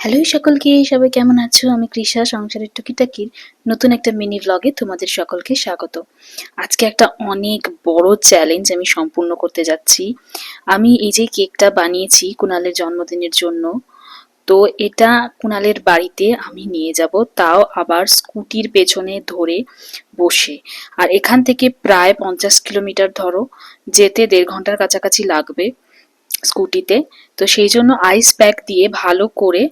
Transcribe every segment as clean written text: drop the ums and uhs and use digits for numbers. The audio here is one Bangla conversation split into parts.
হ্যালো সকলকে, সবাই কেমন আছো? আমি কৃষা সংসারের টুকিটাকির নতুন একটা মিনি ভ্লগে তোমাদের সকলকে স্বাগত। আজকে একটা অনেক বড় চ্যালেঞ্জ আমি সম্পূর্ণ করতে যাচ্ছি। আমি এই যে কেকটা বানিয়েছি কুণালের জন্মদিনের জন্য, তো এটা কুণালের বাড়িতে আমি নিয়ে যাব, তাও আবার স্কুটির পেছনে ধরে বসে। আর এখান থেকে প্রায় 50 কিলোমিটার ধরো, যেতে 1.5 ঘন্টার কাছাকাছি লাগবে স্কুটিতে। তো সেই জন্য আইস প্যাক দিয়ে ভালো করে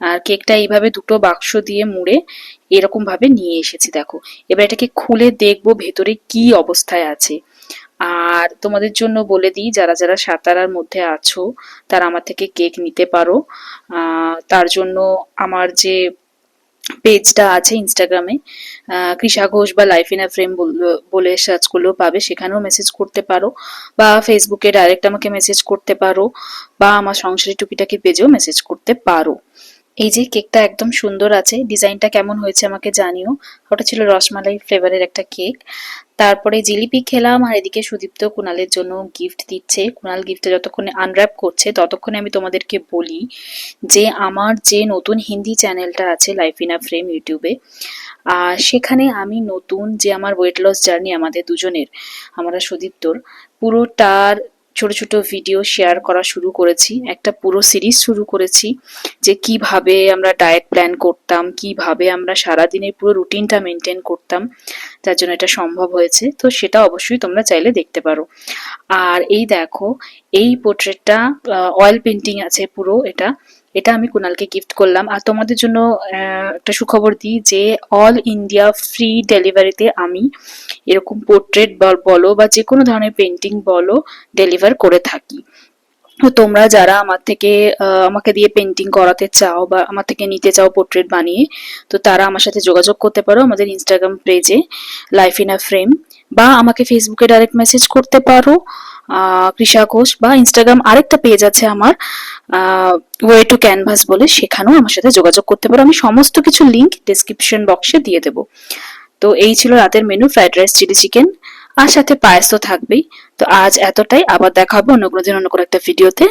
আর কেকটা এইভাবে দুটো বাক্স দিয়ে মুড়ে এরকম ভাবে নিয়ে এসেছি। দেখো, এবার এটাকে খুলে দেখবো ভেতরে কি অবস্থায় আছে। আর তোমাদের জন্য বলে দিই, যারা যারা সাতারার মধ্যে আছো তারা আমার থেকে কেক নিতে পারো। তার জন্য আমার যে পেজটা আছে ইনস্টাগ্রামে, কৃষা ঘোষ বা লাইফ ইন আ ফ্রেম বলে সার্চ করলেও পাবে, সেখানেও মেসেজ করতে পারো, বা ফেসবুকে ডাইরেক্ট আমাকে মেসেজ করতে পারো, বা আমার সংসারী টুকিটাকি পেজেও মেসেজ করতে পারো। এই যে কেকটা একদম সুন্দর আছে, ডিজাইনটা কেমন হয়েছে আমাকে জানিও। ওটা ছিল রসমালাই ফ্লেভারের একটা কেক। তারপরে জিলিপি খেলাম, আর এদিকে সুদীপ্ত কুণালের জন্য গিফট দিচ্ছে। কুণাল গিফটটা যতক্ষণে আনর্যাপ করছে ততক্ষণে আমি তোমাদেরকে বলি যে আমার যে নতুন হিন্দি চ্যানেলটা আছে লাইফ ইন আ ফ্রেম ইউটিউবে, সেখানে আমি নতুন যে আমার ওয়েট লস জার্নি আমাদের দুজনের, আমরা সুদীপ্তর পুরোটার ছোট ছোট ভিডিও শেয়ার করা শুরু করেছি। একটা পুরো সিরিজ শুরু করেছি যে কিভাবে আমরা ডায়েট প্ল্যান করতাম, কিভাবে আমরা সারাদিনের পুরো রুটিনটা মেনটেন করতাম, যার জন্য এটা সম্ভব হয়েছে। তো সেটা অবশ্যই তোমরা চাইলে দেখতে পারো। আর এই দেখো, এই পোর্ট্রেটটা অয়েল পেন্টিং আছে পুরো এটা। এটা আমি কুণালকে গিফট করলাম। আর তোমাদের জন্য একটা সুখবর দিই যে অল ইন্ডিয়া ফ্রি ডেলিভারিতে আমি এরকম পোর্ট্রেট বলো বা যে কোনো ধরনের পেন্টিং বলো ডেলিভার করে থাকি। তো তোমরা যারা আমার থেকে আমাকে দিয়ে পেন্টিং করাতে চাও বা আমার থেকে নিতে চাও পোর্ট্রেট বানিয়ে, তো তারা আমার সাথে যোগাযোগ করতে পারো আমাদের ইনস্টাগ্রাম পেজে লাইফ ইন আ ফ্রেম, বা আমাকে ফেসবুকে ডাইরেক্ট মেসেজ করতে পারো কৃষা ঘোষ, বা ইনস্টাগ্রাম আরেকটা পেজ আছে আমার ওয়ে টু ক্যানভাস বলে, সেখানেও আমার সাথে যোগাযোগ করতে পারো। আমি সমস্ত কিছু লিঙ্ক ডেসক্রিপশন বক্সে দিয়ে দেবো। তো এই ছিল রাতের menu, fried rice, chilli chicken, আর সাথে পায়েস তো থাকবেই। তো আজ এতটাই, আবার দেখা হবে অন্য কোনো দিন অন্য কোনো একটা ভিডিওতে।